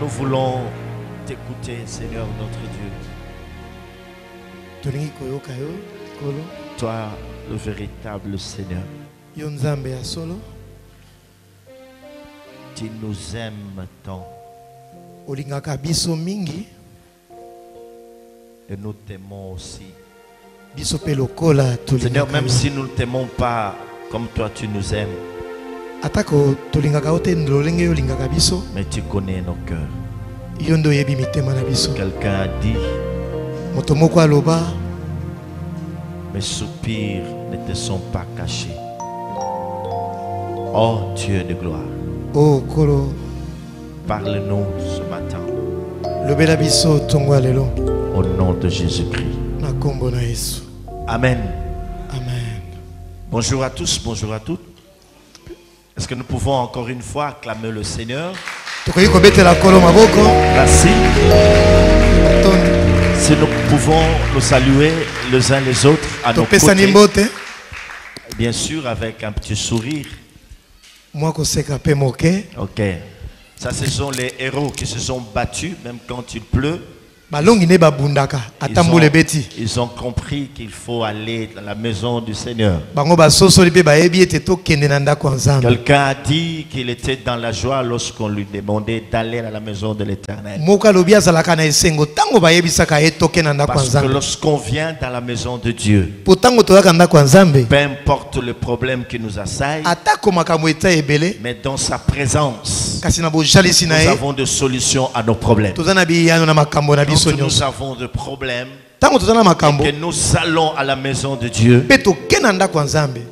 Nous voulons t'écouter, Seigneur notre Dieu. Toi, le véritable Seigneur. Tu nous aimes tant. Et nous t'aimons aussi. Seigneur, même si nous ne t'aimons pas comme toi tu nous aimes, mais tu connais nos cœurs. Quelqu'un a dit, mes soupirs ne te sont pas cachés. Oh Dieu de gloire, parle-nous ce matin au nom de Jésus-Christ. Amen. Amen. Bonjour à tous, bonjour à toutes. Est-ce que nous pouvons encore une fois acclamer le Seigneur? Merci. Si nous pouvons nous saluer les uns les autres à nos côtés, bien sûr avec un petit sourire. Ok. Ça, ce sont les héros qui se sont battus même quand il pleut. Ils ont compris qu'il faut aller dans la maison du Seigneur. Quelqu'un a dit qu'il était dans la joie lorsqu'on lui demandait d'aller à la maison de l'Éternel. Parce que lorsqu'on vient dans la maison de Dieu, peu importe le problème qui nous assaille, mais dans sa présence, nous avons des solutions à nos problèmes. Quand nous avons des problèmes et que nous allons à la maison de Dieu,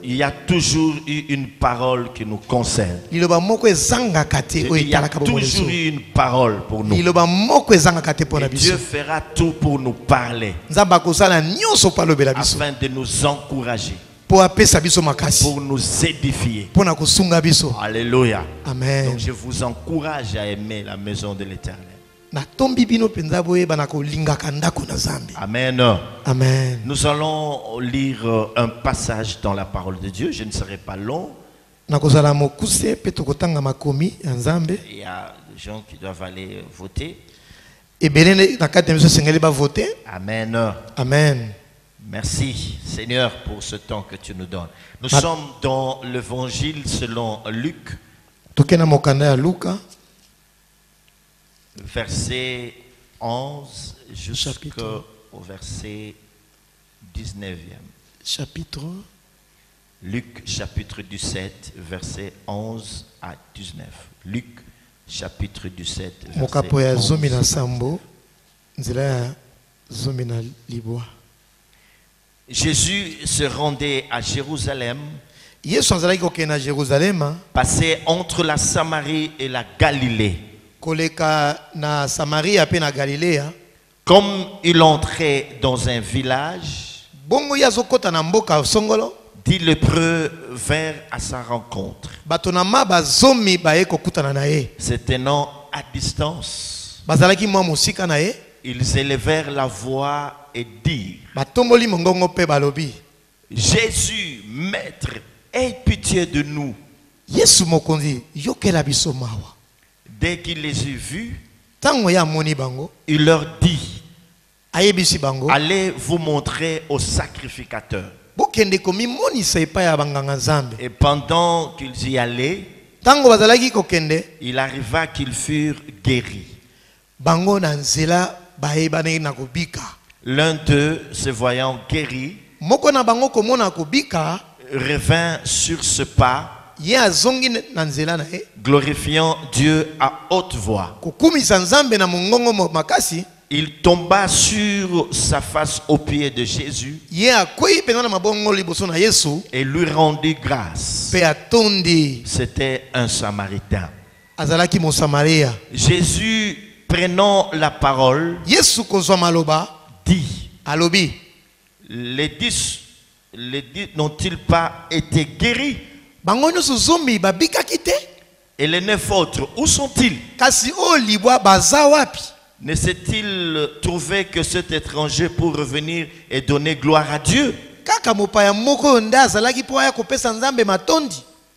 il y a toujours eu une parole qui nous concerne. Il y a toujours eu une parole pour nous. Et Dieu fera tout pour nous parler, afin de nous encourager, pour nous édifier. Alléluia. Amen. Donc je vous encourage à aimer la maison de l'Éternel. Amen. Amen. Nous allons lire un passage dans la parole de Dieu. Je ne serai pas long. Il y a des gens qui doivent aller voter. Amen. Amen. Merci Seigneur pour ce temps que tu nous donnes. Nous sommes dans l'évangile selon Luc, verset 11 jusqu'au verset 19e. Chapitre Luc chapitre 17 verset 11 à 19. Luc chapitre 17 verset 11. Jésus se rendait à Jérusalem, passait entre la Samarie et la Galilée. Comme il entrait dans un village, dix lépreux vinrent à sa rencontre. Se tenant à distance, ils élevèrent la voix et dirent: Jésus, Maître, aie pitié de nous. Dès qu'il les eut vus, il leur dit: allez vous montrer au sacrificateur. Et pendant qu'ils y allaient, il arriva qu'ils furent guéris. L'un d'eux, se voyant guéri, revint sur ce pas, glorifiant Dieu à haute voix. Il tomba sur sa face aux pieds de Jésus et lui rendit grâce. C'était un Samaritain. Jésus, prenant la parole, dit: les dix n'ont-ils pas été guéris? Et les 9 autres, où sont-ils? Ne s'est-il trouvé que cet étranger pour revenir et donner gloire à Dieu?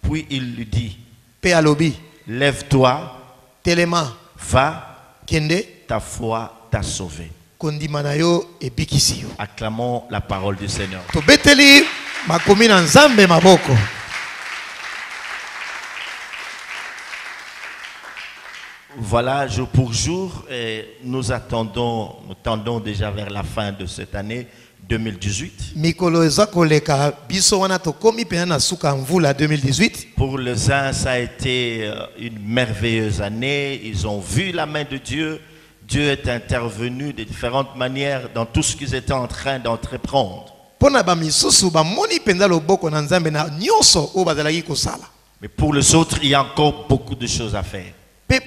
Puis il lui dit: lève-toi, va, ta foi t'a sauvé. Acclamons la parole du Seigneur. Voilà, jour pour jour, et nous tendons déjà vers la fin de cette année 2018. Pour les uns, ça a été une merveilleuse année. Ils ont vu la main de Dieu. Dieu est intervenu de différentes manières dans tout ce qu'ils étaient en train d'entreprendre. Mais pour les autres, il y a encore beaucoup de choses à faire. Parce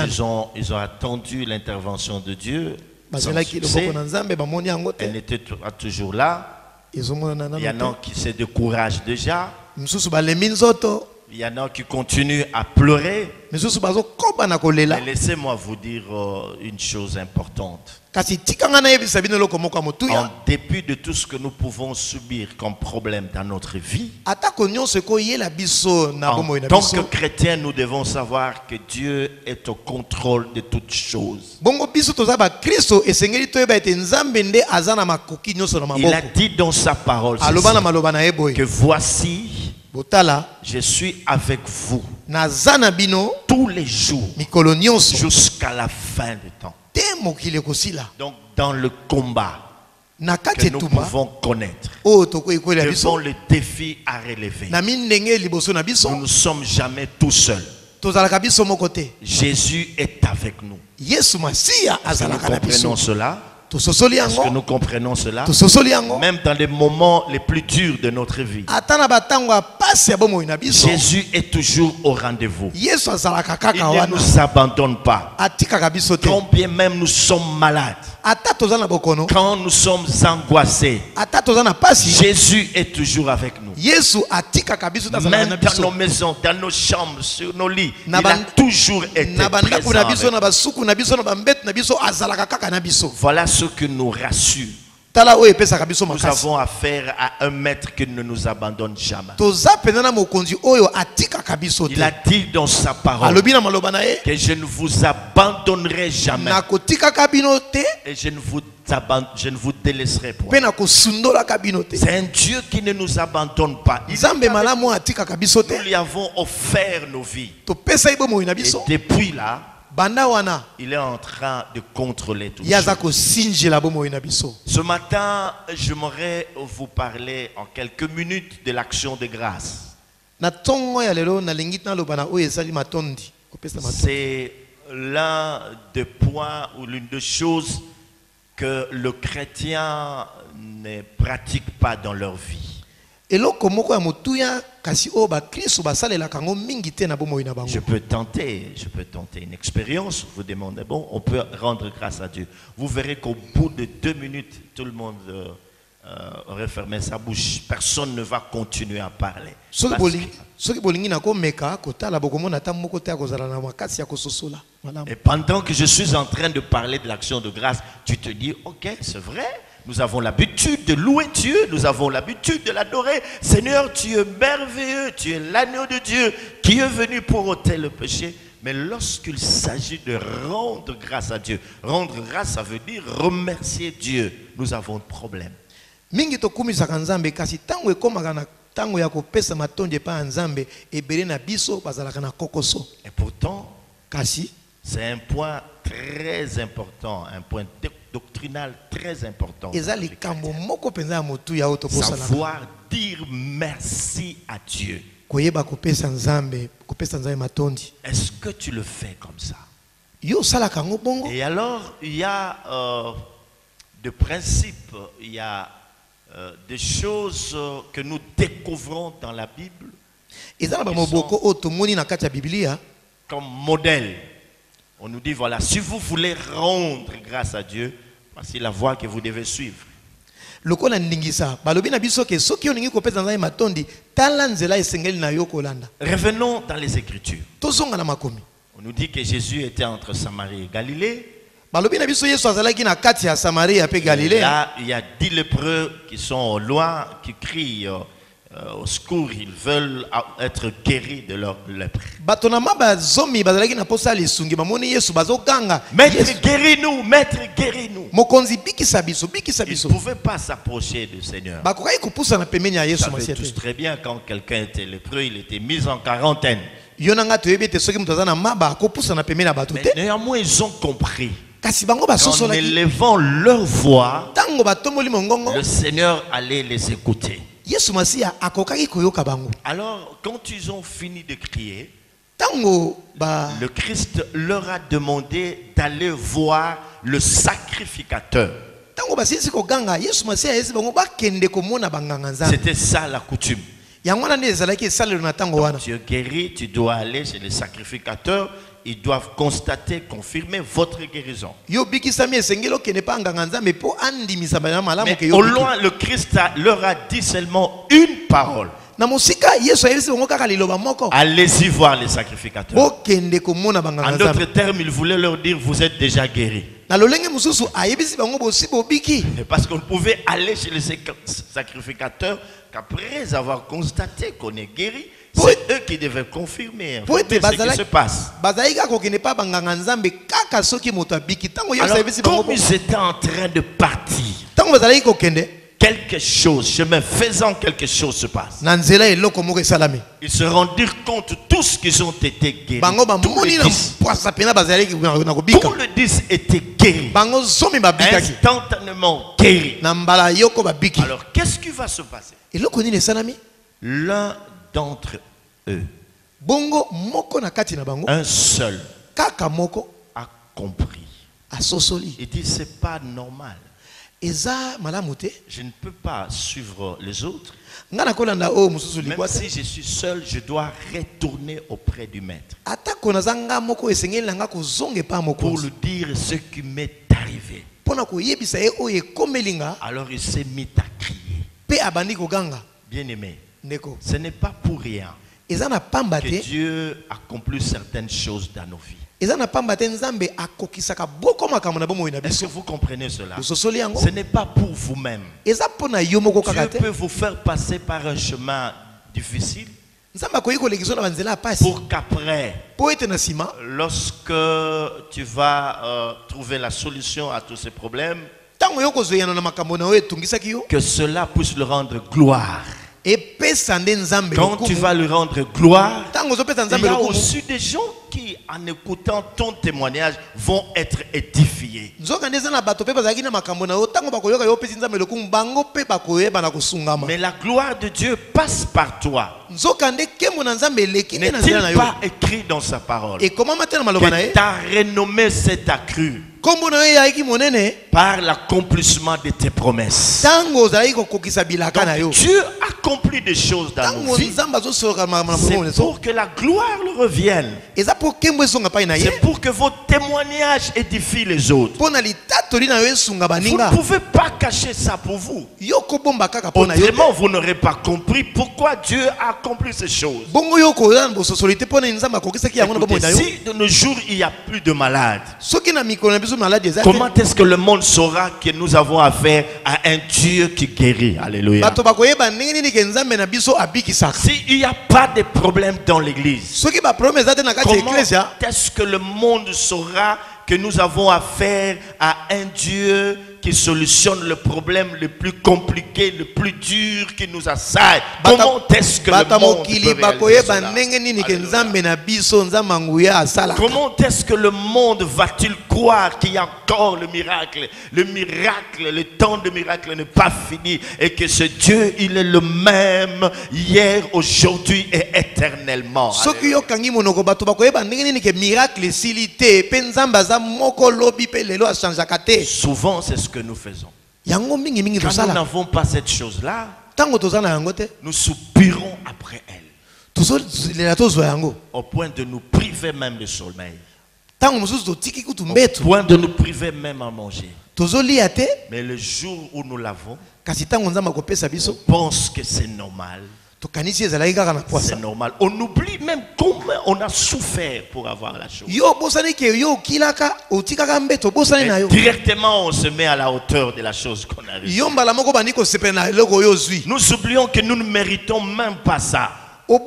qu'ils ont attendu l'intervention de Dieu. Elle n'était pas toujours là. Il y en a qui se découragent déjà. Il y en a qui continuent à pleurer. Mais laissez-moi vous dire une chose importante. En dépit de tout ce que nous pouvons subir comme problème dans notre vie, en tant que chrétiens, nous devons savoir que Dieu est au contrôle de toutes choses. Il a dit dans sa parole que voici, je suis avec vous tous les jours jusqu'à la fin du temps. Donc dans le combat que nous pouvons connaître, devant le défi à relever, nous ne sommes jamais tout seuls. Jésus est avec nous. Est-ce que nous comprenons cela? Est-ce que nous comprenons cela? Même dans les moments les plus durs de notre vie, Jésus est toujours au rendez-vous. Il ne nous abandonne pas. Quand bien même nous sommes malades, quand nous sommes angoissés, Jésus est toujours avec nous. Même dans nos maisons, dans nos chambres, sur nos lits, il a toujours été présent avec nous. Voilà ce que nous rassure. Nous avons affaire à un maître qui ne nous abandonne jamais. Il a dit dans sa parole que je ne vous abandonnerai jamais et je ne vous délaisserai point. C'est un Dieu qui ne nous abandonne pas. Nous lui avons offert nos vies. Et depuis là, il est en train de contrôler tout ça. Ce matin, j'aimerais vous parler en quelques minutes de l'action de grâce. C'est l'un des points ou l'une des choses que le chrétien ne pratique pas dans leur vie. Je peux tenter une expérience. Vous demandez, bon, on peut rendre grâce à Dieu. Vous verrez qu'au bout de 2 minutes, tout le monde aurait fermé sa bouche. Personne ne va continuer à parler. Et pendant que je suis en train de parler de l'action de grâce, tu te dis, ok, c'est vrai. Nous avons l'habitude de louer Dieu, nous avons l'habitude de l'adorer. Seigneur, tu es merveilleux, tu es l'agneau de Dieu qui est venu pour ôter le péché. Mais lorsqu'il s'agit de rendre grâce à Dieu, rendre grâce, ça veut dire remercier Dieu. Nous avons un problème. Et pourtant, c'est un point très important, un point doctrinal très important. Savoir dire merci à Dieu. Est-ce que tu le fais comme ça? Et alors, il y a des principes, il y a des choses que nous découvrons dans la Bible comme modèle. On nous dit, voilà, si vous voulez rendre grâce à Dieu, voici la voie que vous devez suivre. Revenons dans les Écritures. On nous dit que Jésus était entre Samarie et Galilée. Et là, il y a 10 lépreux qui sont au loin, qui crient au secours, ils veulent être guéris de leur lèpre. Maître, guéris-nous, maître, guéris-nous. Ils ne pouvaient pas s'approcher du Seigneur. Vous savez tous très bien, quand quelqu'un était lépreux, il était mis en quarantaine. Mais néanmoins, ils ont compris. En élevant leur voix, le Seigneur allait les écouter. Alors, quand ils ont fini de crier, le Christ leur a demandé d'aller voir le sacrificateur. C'était ça la coutume. Quand tu es guéri, tu dois aller chez le sacrificateur. Ils doivent constater, confirmer votre guérison. Mais au loin, le Christ leur a dit seulement une parole. Allez-y voir les sacrificateurs. En d'autres termes, il voulait leur dire, vous êtes déjà guéris. Parce qu'on pouvait aller chez les sacrificateurs qu'après avoir constaté qu'on est guéri, c'est eux qui devaient confirmer ce qui se passe. Alors, comme ils étaient en train de partir, quelque chose, chemin faisant, quelque chose se passe. Ils se rendirent compte de tout ce qu'ils ont été guéris. Tout le 10 était guéri. Instantanément guéri. Alors, qu'est-ce qui va se passer? L'un d'entre eux, un seul, a compris. Il dit, c'est pas normal. Je ne peux pas suivre les autres. Même si je suis seul, je dois retourner auprès du maître pour lui dire ce qui m'est arrivé. Alors il s'est mis à crier. Bien aimé, ce n'est pas pour rien que Dieu accomplit certaines choses dans nos vies. Est-ce que vous comprenez cela? Ce n'est pas pour vous-même. Dieu peut vous faire passer par un chemin difficile pour qu'après, lorsque tu vas trouver la solution à tous ces problèmes, que cela puisse le rendre gloire. Quand tu vas lui rendre gloire, il y a aussi des gens qui, en écoutant ton témoignage, vont être édifiés. Mais la gloire de Dieu passe par toi. N'est-il pas écrit dans sa parole que ta renommée s'est accrue par l'accomplissement de tes promesses? Donc, Dieu accomplit des choses dans nos vies. C'est pour que la gloire le revienne. C'est pour que vos témoignages édifient les autres. Vous ne pouvez pas cacher ça pour vous. Autrement, vous n'aurez pas compris pourquoi Dieu a accompli ces choses. Écoutez, si de nos jours il n'y a plus de malades, comment est-ce que le monde saura que nous avons affaire à un Dieu qui guérit? Alléluia. S'il n'y a pas de problème dans l'église, comment est-ce que le monde saura que nous avons affaire à un Dieu qui solutionne le problème le plus compliqué, le plus dur qui nous assaille? Comment est-ce que le monde peut Comment est-ce que le monde va-t-il croire qu'il y a encore le miracle? Le temps de miracle n'est pas fini et que ce Dieu, il est le même hier, aujourd'hui et éternellement. Souvent, c'est ce que nous faisons. Quand nous n'avons pas cette chose-là, nous soupirons après elle, au point de nous priver même de sommeil, au point de nous priver même à manger. Mais le jour où nous l'avons, on pense que c'est normal. C'est normal. On oublie même comment on a souffert pour avoir la chose. Et directement, on se met à la hauteur de la chose qu'on a reçue. Nous oublions que nous ne méritons même pas ça. On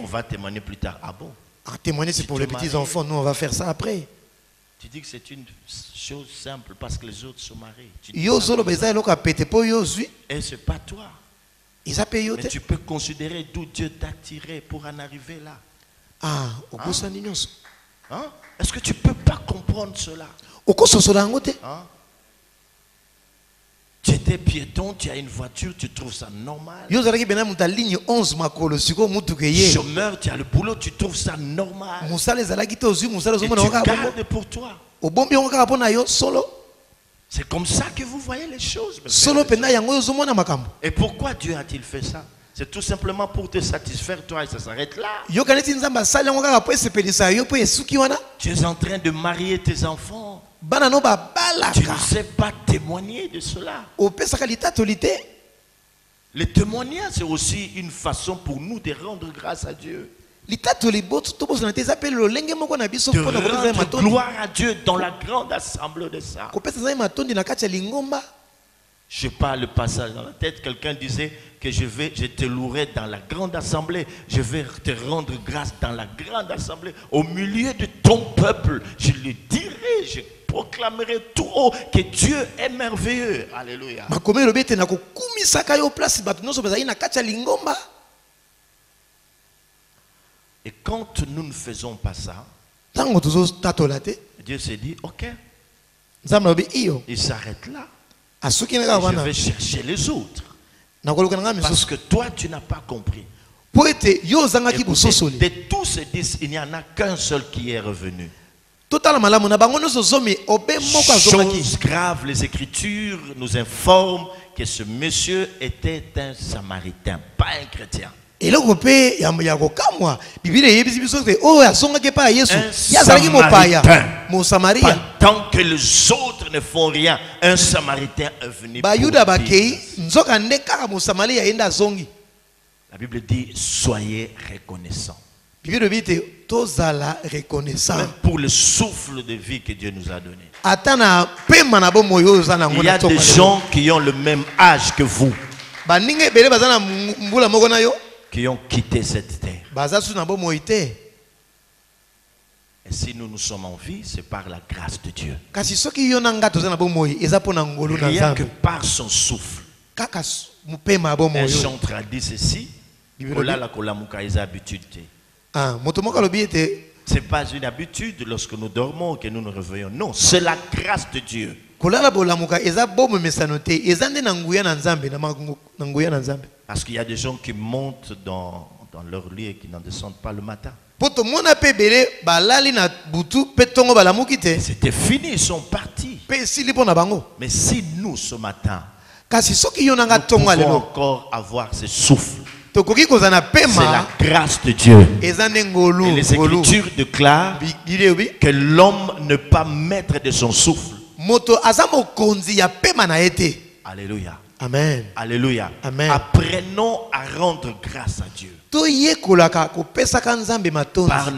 va témoigner plus tard. Ah bon? Témoigner, c'est pour les petits enfants. Nous, on va faire ça après. Tu dis que c'est une chose simple parce que les autres sont mariés. Et c'est pas toi. Mais tu peux considérer d'où Dieu t'a tiré pour en arriver là. Hein? Est-ce que tu peux pas comprendre cela? Hein? Tu étais piéton, tu as une voiture, tu trouves ça normal. Chômeur, tu as le boulot, tu trouves ça normal. Et tu gardes pour toi. C'est comme ça que vous voyez les choses. Et pourquoi Dieu a-t-il fait ça? C'est tout simplement pour te satisfaire toi et ça s'arrête là. Tu es en train de marier tes enfants. Tu ne sais pas témoigner de cela. Le témoignage, c'est aussi une façon pour nous de rendre grâce à Dieu. De rendre gloire à Dieu dans la grande assemblée de ça. Je parle le passage dans la tête. Quelqu'un disait que je te louerai dans la grande assemblée. Je vais te rendre grâce dans la grande assemblée. Au milieu de ton peuple, je le dirai, je proclamerai tout haut que Dieu est merveilleux. Alléluia. Et quand nous ne faisons pas ça, Dieu s'est dit, ok, il s'arrête là. Et je vais chercher les autres. Parce que toi, tu n'as pas compris. Écoutez, de tous ces 10, il n'y en a qu'un seul qui est revenu. Chose grave, les Écritures nous informent que ce monsieur était un Samaritain, pas un chrétien. Un Samaritain. Tant que les autres ne font rien, un Samaritain est venu pour dire. La Bible dit, soyez reconnaissants. Même pour le souffle de vie que Dieu nous a donné. Il y a des gens qui ont le même âge que vous, qui ont quitté cette terre. Et si nous sommes en vie, c'est par la grâce de Dieu. Rien que par son souffle. Un chanteur a dit ceci. Ce n'est pas une habitude lorsque nous dormons que nous nous réveillons. Non, c'est la grâce de Dieu. Parce qu'il y a des gens qui montent dans leur lit et qui n'en descendent pas le matin. C'était fini, ils sont partis. Mais si nous, ce matin, nous pouvons encore avoir ce souffle, c'est la grâce de Dieu. Et les Écritures déclarent que l'homme ne peut pas mettre de son souffle. Alléluia. Amen. Alléluia. Amen. Apprenons à rendre grâce à Dieu par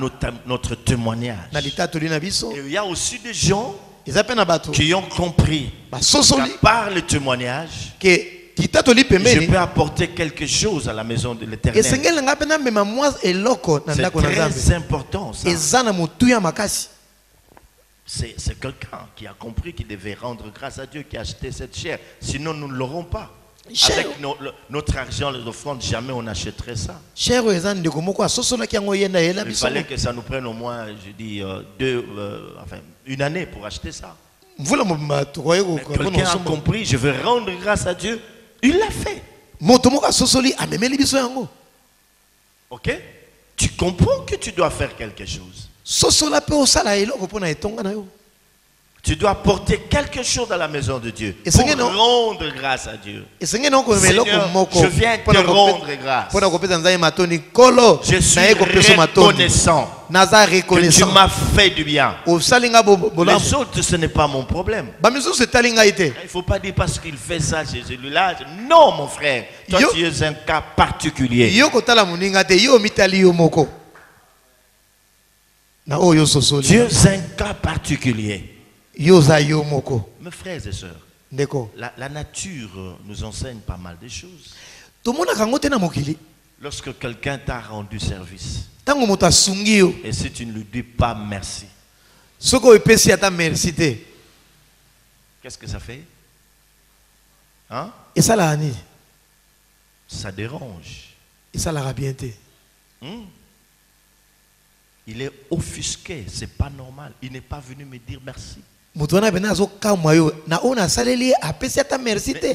notre témoignage. Et il y a aussi des gens qui ont compris qu'à part le témoignage, je peux apporter quelque chose à la maison de l'Éternel. C'est très important ça. C'est quelqu'un qui a compris qu'il devait rendre grâce à Dieu, qui a acheté cette chair. Sinon, nous ne l'aurons pas. Avec notre argent, les offrandes, jamais on achèterait ça. Il fallait que ça nous prenne au moins, je dis, une année pour acheter ça. Quelqu'un a compris, je veux rendre grâce à Dieu. Il l'a fait. Ok? Tu comprends que tu dois faire quelque chose. Tu dois porter quelque chose dans la maison de Dieu pour rendre grâce à Dieu. Seigneur, je viens te rendre grâce. Je suis reconnaissant que tu m'as fait du bien. Les autres, ce n'est pas mon problème. Il ne faut pas dire parce qu'il fait ça chez celui-là. Non, mon frère. Toi, tu es un cas particulier. Tu es un cas particulier. Mes frères et sœurs, la nature nous enseigne pas mal de choses. Lorsque quelqu'un t'a rendu service, et si tu ne lui dis pas merci, qu'est-ce que ça fait? Hein? Ça dérange. Il est offusqué, c'est pas normal. Il n'est pas venu me dire merci. Mais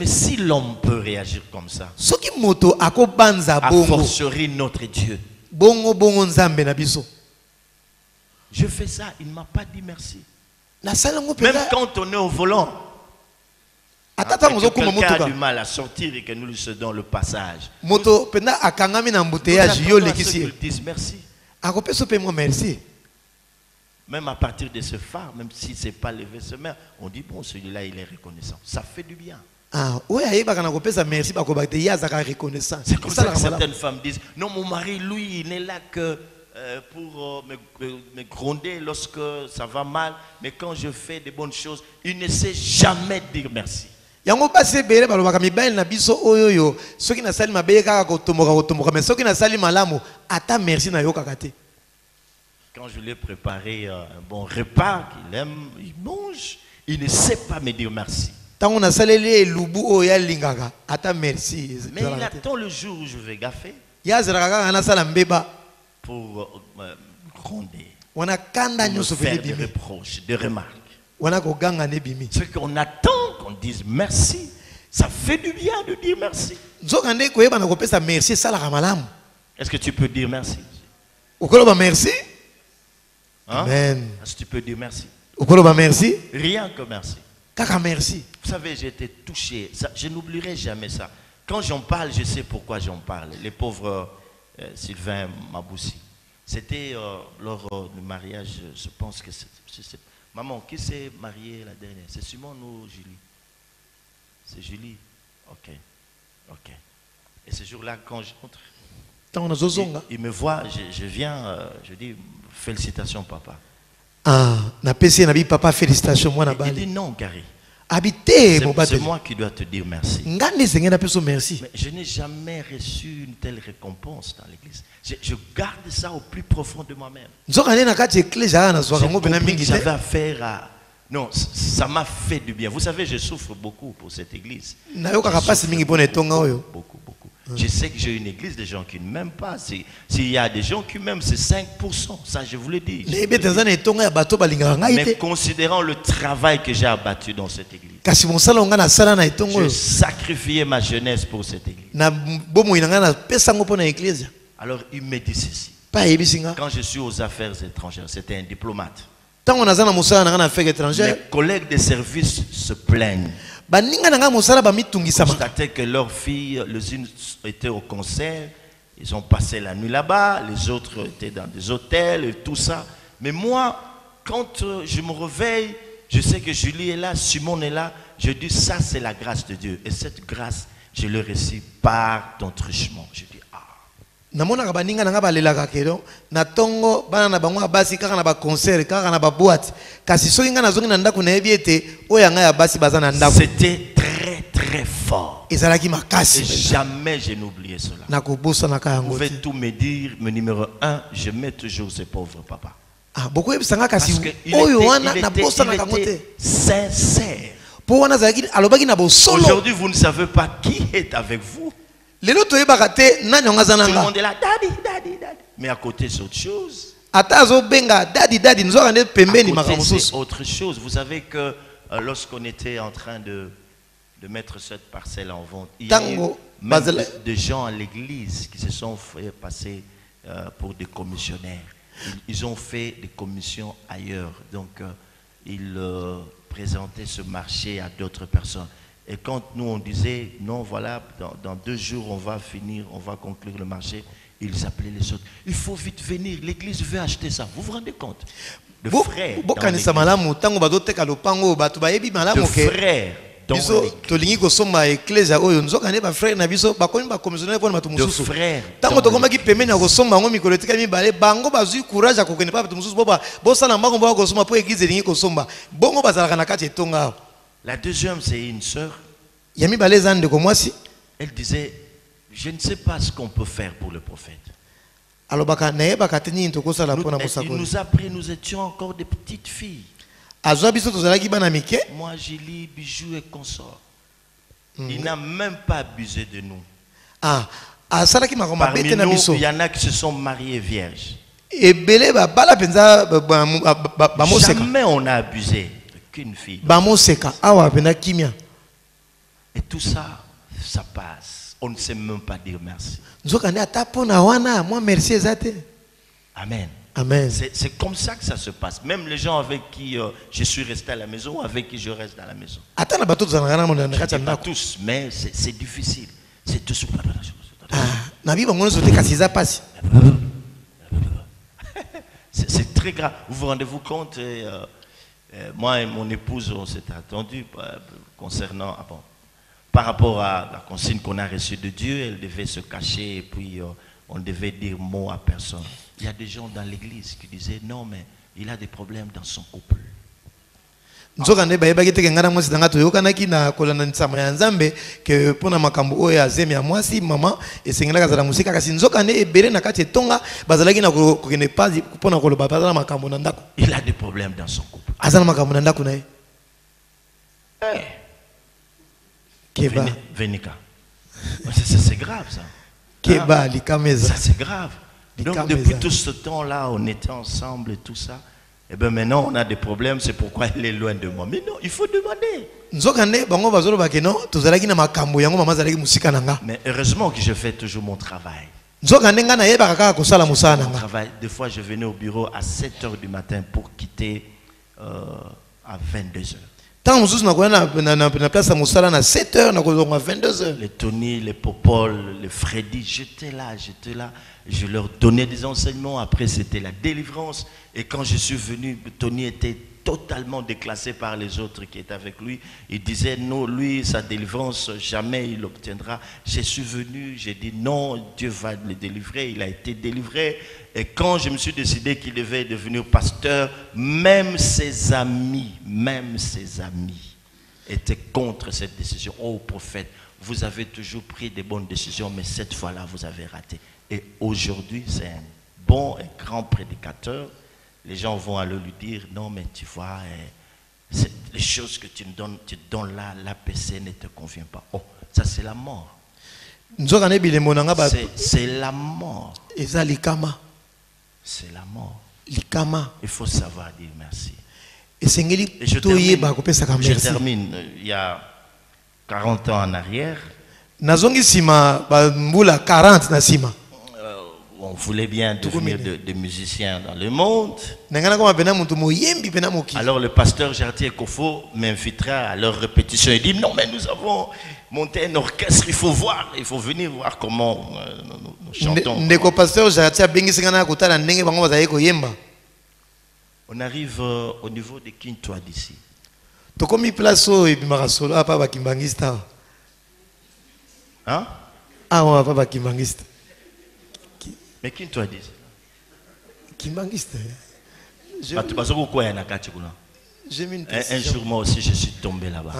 si l'homme peut réagir comme ça, a fortiori notre Dieu. Je fais ça, il ne m'a pas dit merci. Même quand on est au volant, quelqu'un a du mal à sortir et que nous lui cédons le passage. Nous attendons qu'ils disent merci. Même à partir de ce phare, même si ce n'est pas levé ce main, on dit bon, celui-là il est reconnaissant. Ça fait du bien. C'est comme ça que certaines femmes disent non, mon mari, lui, il n'est là que pour me gronder lorsque ça va mal, mais quand je fais des bonnes choses, il ne sait jamais dire merci. Quand je lui ai préparé un bon repas qu'il aime, il mange, il ne sait pas me dire merci. Mais il attend le jour où je vais gaffer pour me gronder, pour me faire des reproches, des remarques. Ce qu'on attend qu'on dise merci, ça fait du bien de dire merci. Est-ce que tu peux dire merci? Merci. Hein? Amen. Est-ce que tu peux dire merci? Merci. Rien que merci. Merci. Vous savez, j'ai été touché. Ça, je n'oublierai jamais ça. Quand j'en parle, je sais pourquoi j'en parle. Les pauvres Sylvain Maboussi. C'était lors du mariage, je pense que c'est... Maman, qui s'est mariée la dernière? C'est Simon ou Julie? C'est Julie. Ok. Ok. Et ce jour-là, quand j'entre, il me voit, je viens, je dis félicitations papa. Papa, félicitations moi. Il dit non, Gary. C'est moi qui dois te dire merci. Mais je n'ai jamais reçu une telle récompense dans l'église. Je garde ça au plus profond de moi-même. J'avais affaire à... Non, ça m'a fait du bien. Vous savez, je souffre beaucoup pour cette église. Beaucoup. Je sais que j'ai une église de gens qui ne m'aiment pas. S'il y a des gens qui m'aiment, c'est 5%. Ça, je vous le dis. Mais considérant le travail que j'ai abattu dans cette église, j'ai sacrifié ma jeunesse pour cette église. Alors, il me dit ceci. Quand je suis aux affaires étrangères, c'était un diplomate. Mes collègues de service se plaignent. Constater que leurs filles, les unes étaient au concert, ils ont passé la nuit là-bas, les autres étaient dans des hôtels et tout ça. Mais moi, quand je me réveille, je sais que Julie est là, Simon est là, je dis ça c'est la grâce de Dieu. Et cette grâce, je l'ai reçue par ton truchement. Je dis namonaka baninga nanga balelaka kedo na tongo bana na bango basi kaka na ba concert kaka na ba boîte kasi soki nga nazongi na ndako na yebi ete oyanga ya basi baza na ndako. C'était très fort. Ezalaki makasi. Jamais je n'oubliais cela. Nakobosa na ka yango. Vous pouvez tout me dire, mais numéro 1, je mets toujours ce pauvre papa. Beaucoup ebisanga kasi oyo wana na bosa na kangote. Sincère. Po wana zaki alobaki na bo solo. Aujourd'hui vous ne savez pas qui est avec vous. Tout le monde est là, daddy. Mais à côté, c'est autre chose. C'est autre chose. Vous savez que lorsqu'on était en train de mettre cette parcelle en vente, il y a eu même des gens à l'église qui se sont fait passer pour des commissionnaires. Ils ont fait des commissions ailleurs. Donc, il présentait ce marché à d'autres personnes. Et quand nous on disait, non, voilà, dans 2 jours on va finir, on va conclure le marché, ils appelaient les autres. Il faut vite venir, l'église veut acheter ça. Vous vous rendez compte? De frères dans l'église. De frères. Biso tolingi kosomba ecclesia oyo nzokane ba frère na biso bakomi ba commissionnaire pour matu mususu tango tokomaki pembeni ya kosomba ngo mikolo tika mibale bango bazui courage akokene pa matu mususu boba bosala mbango ba kosomba po église elingi kosomba bongo bazalaka na kati etonga. La deuxième c'est une sœur. Ya mibale za ndeko mwasi. Elle disait, je ne sais pas ce qu'on peut faire pour le prophète. Alors baka na yeba teni ntokosala pona mosako. Il nous a pris, nous étions encore des petites filles. Moi, je lis bijoux et consorts. Il n'a même pas abusé de nous. Parmi nous, il y en a qui se sont mariés vierges. Jamais on n'a abusé qu'une fille. Et tout ça, ça passe. On ne sait même pas dire merci. Amen. Amen. C'est comme ça que ça se passe. Même les gens avec qui je suis resté à la maison, avec qui je reste à la maison. Pas tous, mais c'est difficile. C'est tout. C'est très grave. Vous vous rendez-vous compte? Moi et mon épouse, on s'est attendu concernant, par rapport à la consigne qu'on a reçue de Dieu. Elle devait se cacher et puis on devait dire mot à personne. Il y a des gens dans l'église qui disaient non, mais il a des problèmes dans son couple. Il a des problèmes dans son couple. Venika. C'est grave ça. Ça c'est grave. Donc depuis tout ce temps-là, on était ensemble et tout ça. Et bien maintenant, on a des problèmes, c'est pourquoi elle est loin de moi. Mais non, il faut demander. Mais heureusement que je fais toujours mon travail. Des fois, je venais au bureau à 7h du matin pour quitter à 22h. Les Tony, les Popol, les Freddy, j'étais là. Je leur donnais des enseignements. Après, c'était la délivrance. Et quand je suis venu, Tony était totalement déclassé par les autres qui étaient avec lui. Il disait, non, lui, sa délivrance, jamais il l'obtiendra. Je suis venu, j'ai dit, non, Dieu va le délivrer. Il a été délivré. Et quand je me suis décidé qu'il devait devenir pasteur, même ses amis étaient contre cette décision. Oh, prophète, vous avez toujours pris des bonnes décisions, mais cette fois-là, vous avez raté. Et aujourd'hui, c'est un bon et grand prédicateur. Les gens vont aller lui dire, non, mais tu vois, les choses que tu donnes là, l'APC ne te convient pas. Oh, ça c'est la mort. C'est la mort. C'est la mort. Il faut savoir dire merci. Et je termine. Il y a 40 ans en arrière. On voulait bien devenir des musiciens dans le monde. Alors le pasteur Jartier Kofo m'invitera à leur répétition. Il dit non, mais nous avons monté un orchestre, il faut venir voir comment nous chantons. On arrive au niveau de Kintoa d'ici. Hein? Mais qui t'a dit? Kimbangiste. Un jour moi aussi je suis tombé là-bas.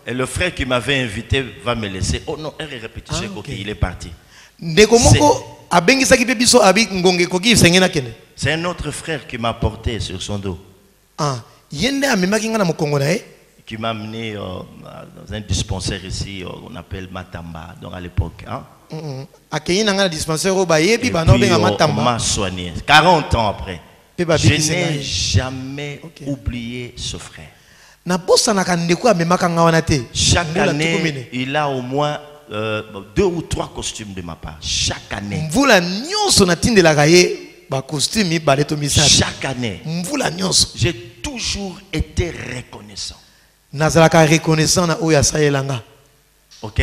Et le frère qui m'avait invité va me laisser. Oh non, une répétition, il est parti. C'est un autre frère qui m'a porté sur son dos. Qui m'a amené dans un dispensaire ici, on appelle Matamba, donc à l'époque. Hein? Et puis on m'a soigné. 40 ans après. Je n'ai jamais oublié ce frère. Chaque année, il a au moins 2 ou 3 costumes de ma part. Chaque année. Chaque année, j'ai toujours été reconnaissant. Ok?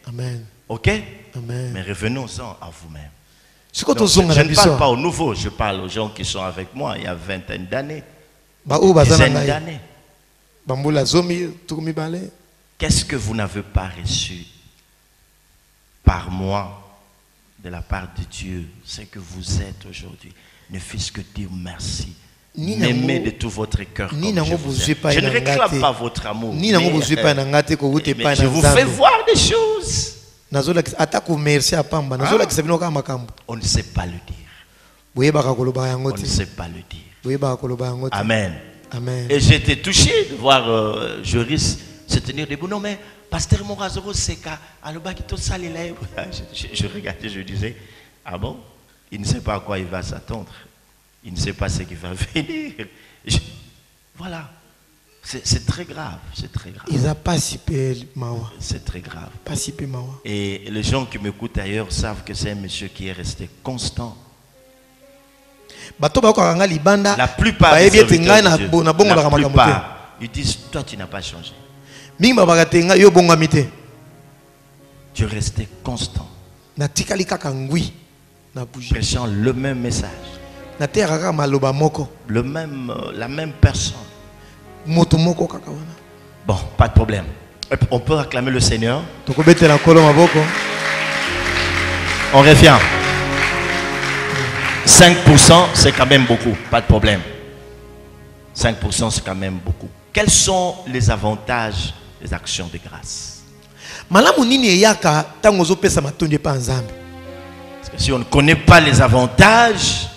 Amen. Ok? Amen. Mais revenons-en à vous-même. Je ne parle pas aux nouveaux, je parle aux gens qui sont avec moi il y a vingtaine d'années. Dizaines d'années. Qu'est-ce que vous n'avez pas reçu par moi de la part de Dieu, c'est que vous êtes aujourd'hui? Ne fût-ce que dire merci. M'aimer de tout votre cœur comme je vous aime. Je ne réclame pas votre amour. Mais je vous fais voir des choses. On ne sait pas le dire. On ne sait pas le dire. Amen. Amen. Et j'étais touché de voir Joris se tenir debout. Non mais, Pasteur Morazoro, c'est qu'à je regardais, je disais, ah bon? Il ne sait pas à quoi il va s'attendre. Il ne sait pas ce qui va venir. Voilà. C'est très grave. C'est très grave. C'est très grave. Et les gens qui m'écoutent ailleurs savent que c'est un monsieur qui est resté constant. La plupart des serviteurs de Dieu, la plupart, ils disent, toi tu n'as pas changé. Tu es resté constant. Prêchant le même message. La même personne. Bon, pas de problème. On peut acclamer le Seigneur. On revient. 5%, c'est quand même beaucoup. Pas de problème. 5%, c'est quand même beaucoup. Quels sont les avantages des actions de grâce? Parce que si on ne connaît pas les avantages,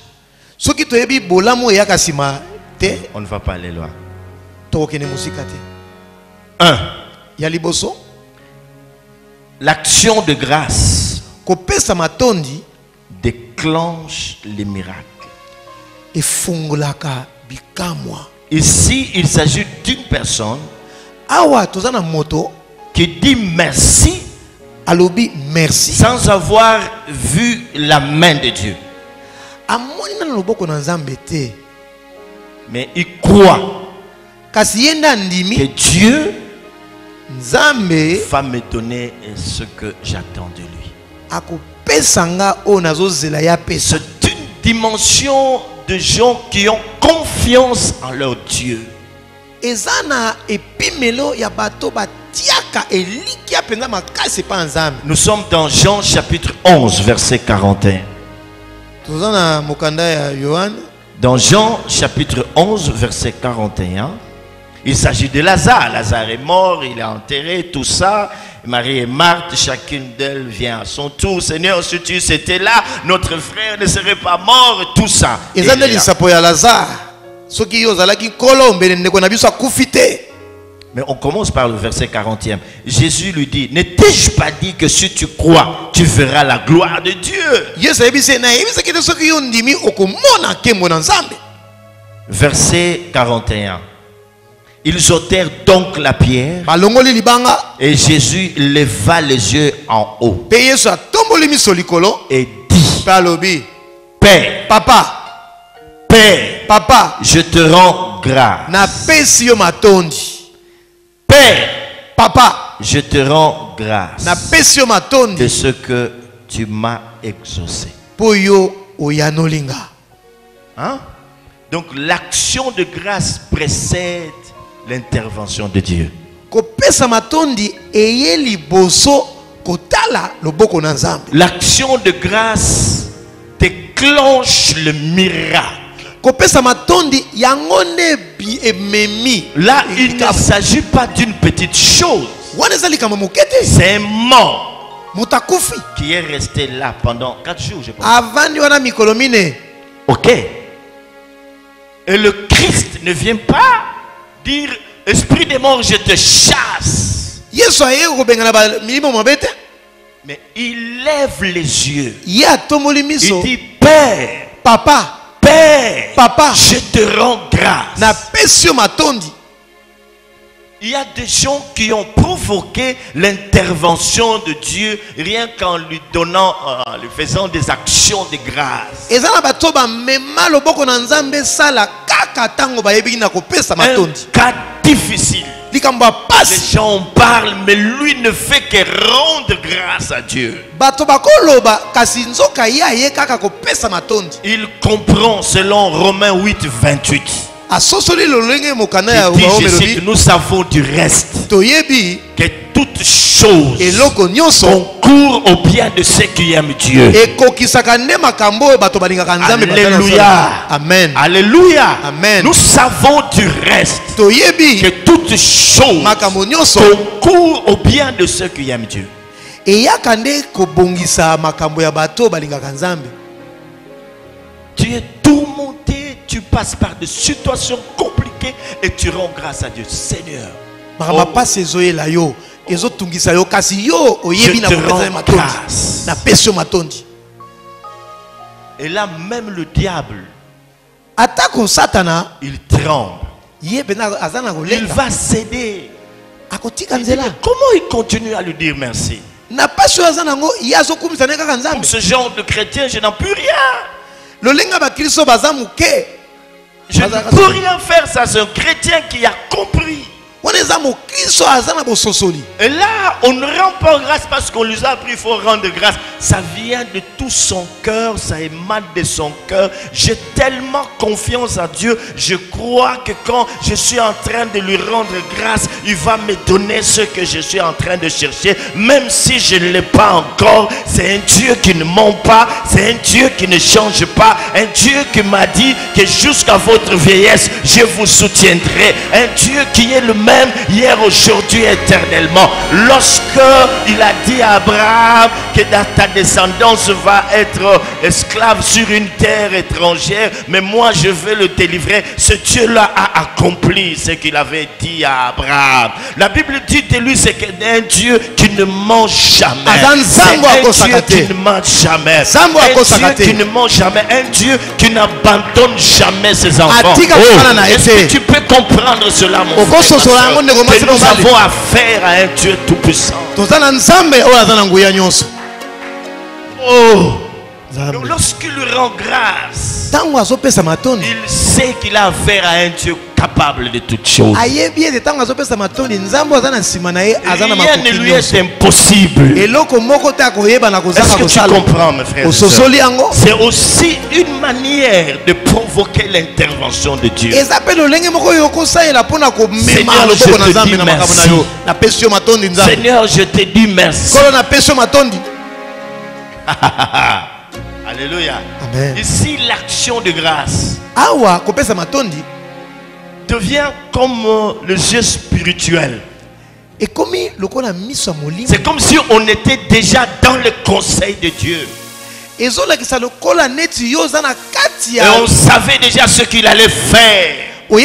on ne va pas aller loin. 1. L'action de grâce déclenche les miracles. Ici, il s'agit d'une personne qui dit merci sans avoir vu la main de Dieu. Mais il croit que Dieu va me donner ce que j'attends de lui. C'est une dimension de gens qui ont confiance en leur Dieu. Nous sommes dans Jean chapitre 11 verset 41. Dans Jean chapitre 11 verset 41, il s'agit de Lazare. Lazare est mort, il est enterré, tout ça. Marie et Marthe, chacune d'elles vient à son tour. Seigneur, si tu étais là, notre frère ne serait pas mort, tout ça. Mais on commence par le verset 40e. Jésus lui dit, ne t'ai-je pas dit que si tu crois, tu verras la gloire de Dieu? Verset 41. Ils ôtèrent donc la pierre et Jésus leva les yeux en haut et dit, Père, Papa, je te rends grâce. Père, Papa, je te rends grâce de ce que tu m'as exaucé. Hein? Donc l'action de grâce précède l'intervention de Dieu. L'action de grâce déclenche le miracle. Là, il ne s'agit pas d'une petite chose. C'est un mort qui est resté là pendant 4 jours, je pense. Ok. Et le Christ ne vient pas dire, esprit des morts, je te chasse. Mais il lève les yeux. Il dit, Père, Papa, Père, Papa, je te rends grâce. Il y a des gens qui ont provoqué l'intervention de Dieu rien qu'en lui donnant, lui faisant des actions de grâce. Un cas difficile. Les gens parlent, mais lui ne fait que rendre grâce à Dieu. Il comprend selon Romains 8, 28. Nous savons du reste que toutes choses concourent au bien de ceux qui aiment Dieu. Alléluia. Amen. Alléluia. Amen. Nous savons du reste que toutes choses concourent au bien de ceux qui aiment Dieu. Tu es tourmenté, tu passes par des situations compliquées et tu rends grâce à Dieu. Seigneur, je te rends grâce. Et là même le diable, il tremble. Il va céder. Comment il continue à lui dire merci? Pour ce genre de chrétien, je n'ai plus rien. Je ne peux rien faire, ça c'est un chrétien qui a compris. Et là, on ne rend pas grâce parce qu'on lui a appris, il faut rendre grâce. Ça vient de tout son cœur, ça émane de son cœur. J'ai tellement confiance à Dieu, je crois que quand je suis en train de lui rendre grâce, il va me donner ce que je suis en train de chercher. Même si je ne l'ai pas encore, c'est un Dieu qui ne ment pas, c'est un Dieu qui ne change pas, un Dieu qui m'a dit que jusqu'à votre vieillesse, je vous soutiendrai. Un Dieu qui est le même hier, aujourd'hui, éternellement. Lorsque il a dit à Abraham que dans ta descendance va être esclave sur une terre étrangère, mais moi je vais le délivrer, ce Dieu-là a accompli ce qu'il avait dit à Abraham. La Bible dit de lui, c'est un Dieu qui ne ment jamais. Un Dieu qui ne ment jamais. Un Dieu qui ne ment jamais. Un Dieu qui n'abandonne jamais ses enfants. Est-ce que tu peux comprendre cela, mon frère? Que nous avons affaire à un Dieu tout-puissant. Donc lorsqu'il lui rend grâce, il sait qu'il a affaire à un Dieu capable de toutes choses. Rien ne lui est impossible. Est-ce que tu comprends, mes frères et sœurs? C'est aussi une manière de provoquer l'intervention de Dieu. Seigneur, je te dis merci. Alléluia. Amen. Ici, l'action de grâce devient comme le jeu spirituel. C'est comme si on était déjà dans le conseil de Dieu. Et on savait déjà ce qu'il allait faire. Quand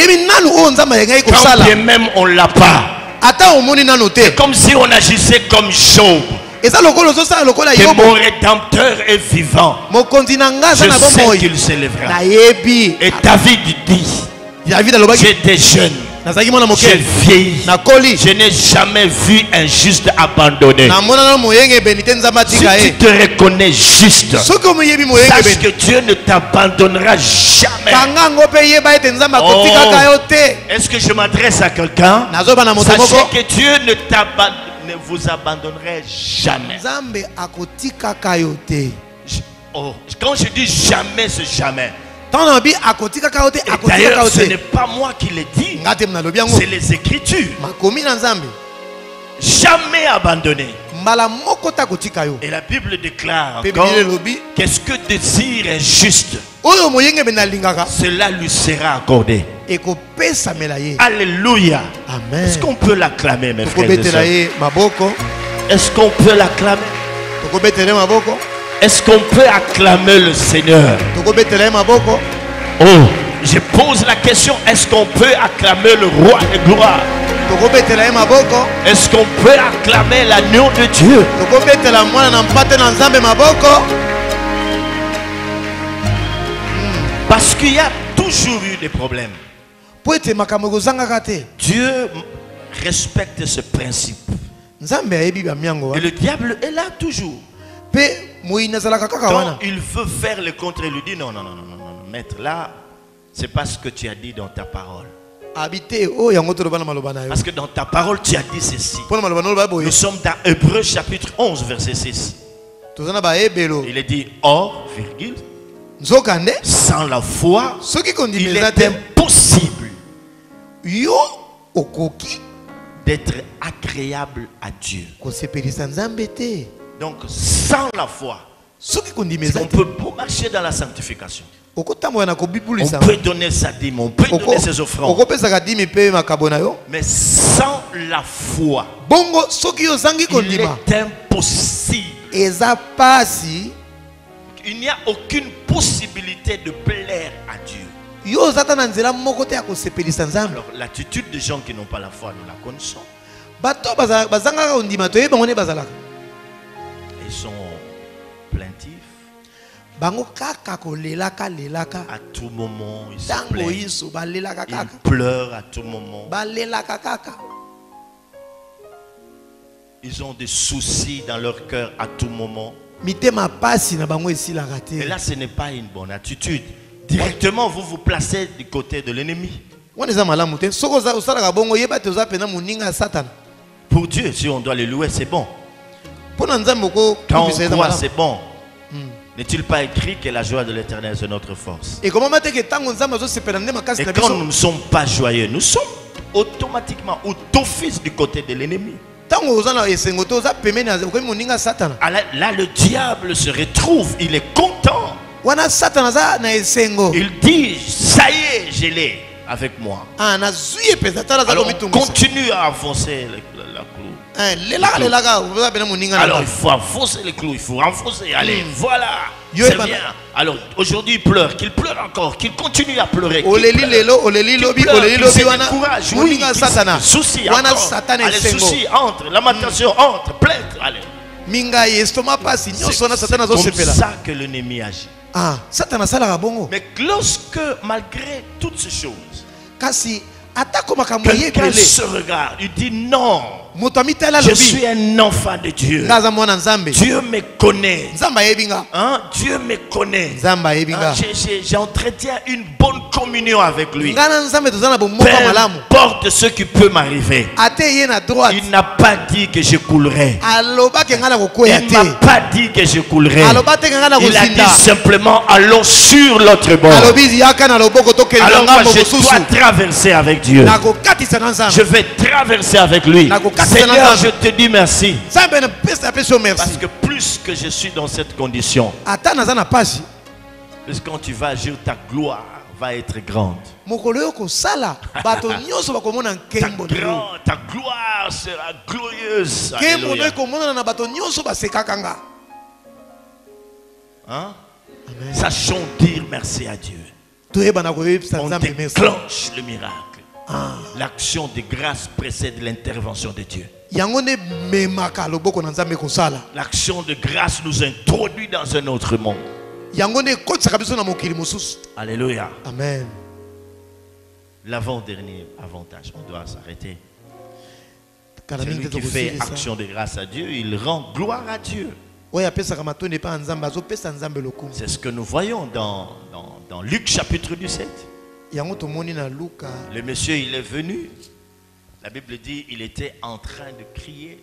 bien même on ne l'a pas. C'est comme si on agissait comme Job. Que mon rédempteur est vivant. Je sais qu'il s'élèvera. Et David dit, j'étais jeune, j'ai vieilli, je n'ai jamais vu un juste abandonné. Si tu te reconnais juste, sache que Dieu ne t'abandonnera jamais. Est-ce que je m'adresse à quelqu'un? Sachez que Dieu ne vous abandonnerai jamais. Quand je dis jamais, c'est jamais. D'ailleurs, ce n'est pas moi qui l'ai dit, c'est les Écritures. Jamais abandonné. Et la Bible déclare encore, qu'est-ce que désire un juste, cela lui sera accordé. Alléluia. Amen. Est-ce qu'on peut l'acclamer, mes frères et sœurs? Est-ce qu'on peut l'acclamer? Est-ce qu'on peut acclamer le Seigneur? Oh, je pose la question, est-ce qu'on peut acclamer le roi de gloire? Est-ce qu'on peut acclamer l'agneau de Dieu? Parce qu'il y a toujours eu des problèmes. Dieu respecte ce principe. Et le diable est là toujours. Quand il veut faire le contre, il lui dit non, maître, là, c'est pas ce que tu as dit dans ta parole. Parce que dans ta parole, tu as dit ceci. Nous sommes dans Hébreux chapitre 11, verset 6. Il est dit, or, virgule, sans la foi, il est impossible d'être agréable à Dieu. Donc, sans la foi, on peut marcher dans la sanctification. On peut donner sa dîme, on peut donner ses offrandes. Mais sans la foi, il est impossible. Il n'y a aucune possibilité de plaire à Dieu. Alors, l'attitude des gens qui n'ont pas la foi, nous la connaissons. Ils sont plaintifs. À tout moment, ils se plaignent. Ils pleurent à tout moment. Ils ont des soucis dans leur cœur à tout moment. Et là, ce n'est pas une bonne attitude. Directement, vous vous placez du côté de l'ennemi. Pour Dieu, si on doit le louer, c'est bon. Quand on croit, c'est bon. N'est-il pas écrit que la joie de l'Éternel c'est notre force? Et quand nous ne sommes pas joyeux, nous sommes automatiquement ou d'office du côté de l'ennemi. Là, le diable se retrouve, il est content. Il dit, ça y est, je l'ai avec moi. Alors on continue à avancer la clou. Alors il faut enfoncer les clous, il faut renforcer. Allez, voilà, c'est bien. Alors aujourd'hui il pleure, qu'il pleure encore, qu'il continue à pleurer. Qu'il décourage, souci encore. Allez, souci entre, lamentation entre, plainte, allez. C'est comme ça que l'ennemi agit. Mais lorsque, malgré toutes ces choses, quelqu'un se regarde, il dit non, je suis un enfant de Dieu. Dieu me connaît. Hein? Dieu me connaît. J'entretiens une bonne communion avec lui. Peu importe ce qui peut m'arriver. Il n'a pas dit que je coulerai. Il n'a pas dit que je coulerai. Il a dit simplement allons sur l'autre bord. Alors moi je dois traverser avec Dieu. Je vais traverser avec lui. Seigneur, je te dis merci. Parce que plus que je suis dans cette condition, plus quand tu vas agir, ta gloire va être grande. Ta gloire sera glorieuse. Hein? Sachons dire merci à Dieu. On déclenche le miracle. L'action de grâce précède l'intervention de Dieu. L'action de grâce nous introduit dans un autre monde. Alléluia. Amen. L'avant-dernier avantage, on doit s'arrêter. Celui qui fait action de grâce à Dieu, il rend gloire à Dieu. C'est ce que nous voyons dans Luc chapitre 17. Le monsieur, il est venu. La Bible dit, il était en train de crier,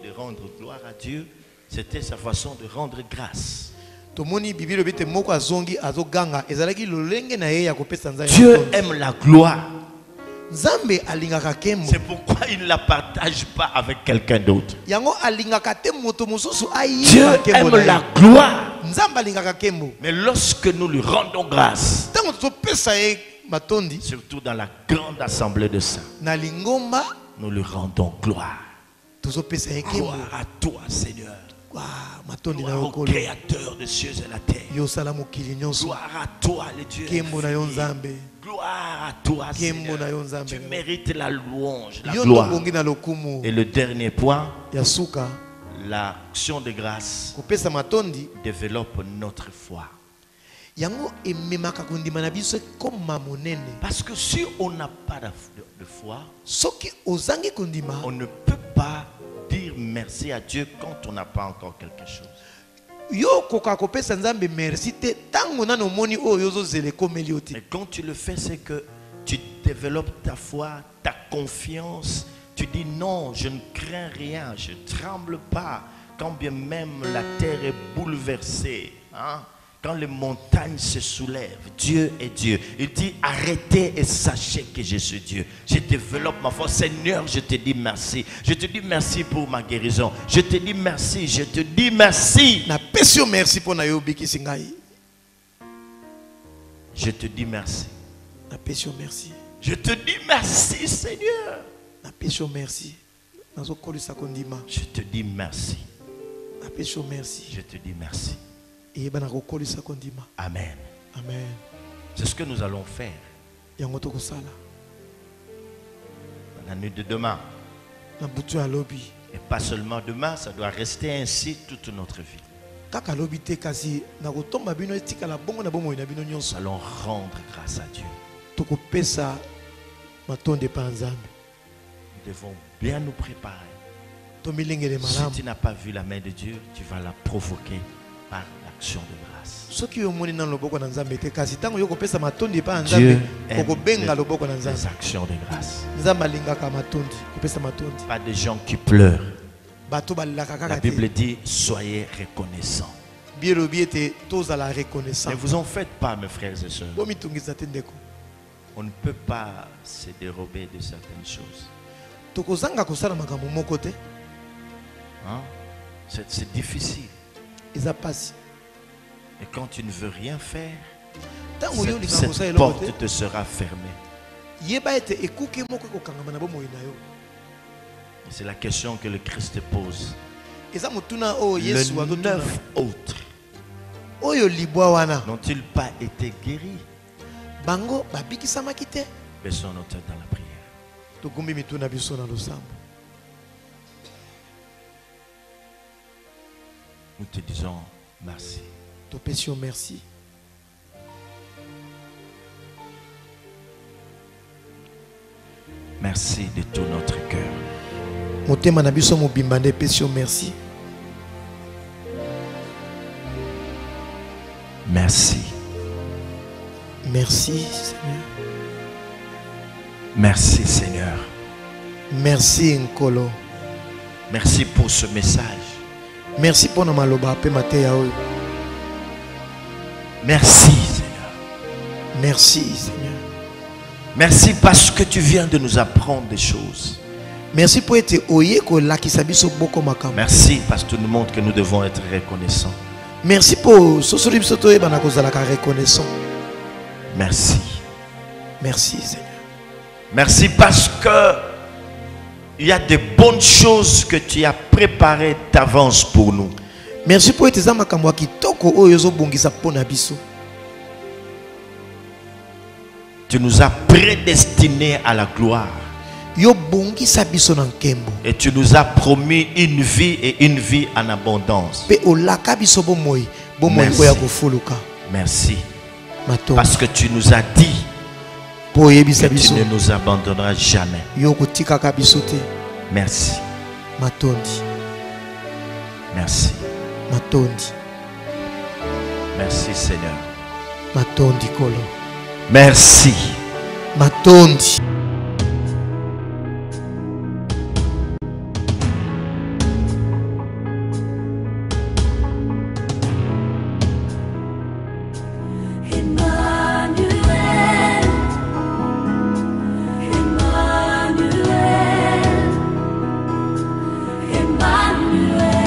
de rendre gloire à Dieu. C'était sa façon de rendre grâce. Dieu aime la gloire. C'est pourquoi il ne la partage pas avec quelqu'un d'autre. Dieu aime la gloire. Mais lorsque nous lui rendons grâce, surtout dans la grande assemblée de saints, nous lui rendons gloire. Gloire à toi, Seigneur. Gloire au Créateur des cieux et la terre. Gloire à toi, le Dieu. Gloire à toi, Seigneur. Tu mérites la louange, la gloire. Et le dernier point, l'action de grâce développe notre foi. Parce que si on n'a pas de foi, on ne peut pas dire merci à Dieu quand on n'a pas encore quelque chose. Et quand tu le fais, c'est que tu développes ta foi, ta confiance. Tu dis non, je ne crains rien, je ne tremble pas. Quand bien même la terre est bouleversée, hein? Quand les montagnes se soulèvent, Dieu est Dieu. Il dit arrêtez et sachez que je suis Dieu. Je développe ma foi. Seigneur, je te dis merci. Je te dis merci pour ma guérison. Je te dis merci. Je te dis merci. Je te dis merci. Je te dis merci, Seigneur. Je te dis merci. Je te dis merci. Amen. Amen. C'est ce que nous allons faire. Dans la nuit de demain. Et pas seulement demain, ça doit rester ainsi toute notre vie. Nous allons rendre grâce à Dieu. Nous devons bien nous préparer. Si tu n'as pas vu la main de Dieu, tu vas la provoquer par l'action de grâce. Dieu aime les actions de grâce. Pas de gens qui pleurent. La Bible dit soyez reconnaissants. Ne vous en faites pas, mes frères et sœurs. On ne peut pas se dérober de certaines choses. Hein? C'est difficile. Et quand tu ne veux rien faire, cette porte te sera fermée. Et c'est la question que le Christ pose. Les 9 autres n'ont-ils pas été guéris? Baissons nos têtes dans la prière. Nous te disons merci. Merci. Merci de tout notre cœur. Merci. Merci. Merci, Seigneur. Merci, Seigneur. Merci, Nkolo. Merci pour ce message. Merci pour maloba pe mateya oyo. Merci, Seigneur. Merci, Seigneur. Merci parce que tu viens de nous apprendre des choses. Merci pour être oye ko lakisa biso boko makam. Merci parce que tu nous montres que nous devons être reconnaissants. Merci pour sosoli biso to ebana ko zalaka reconnaissant. Merci. Merci, Seigneur. Merci parce que il y a de bonnes choses que tu as préparées d'avance pour nous. Merci pour tes amakamwa kitoko oyo zo bongisa pona biso. Tu nous as prédestinés à la gloire. Yo bongisa biso na nkembo. Et tu nous as promis une vie et une vie en abondance. Pe olaka biso bomoyi ko ya kofuluka. Merci. Parce que tu nous as dit que tu ne nous abandonneras jamais. Merci. Merci. Merci, Seigneur. Merci. Emmanuel,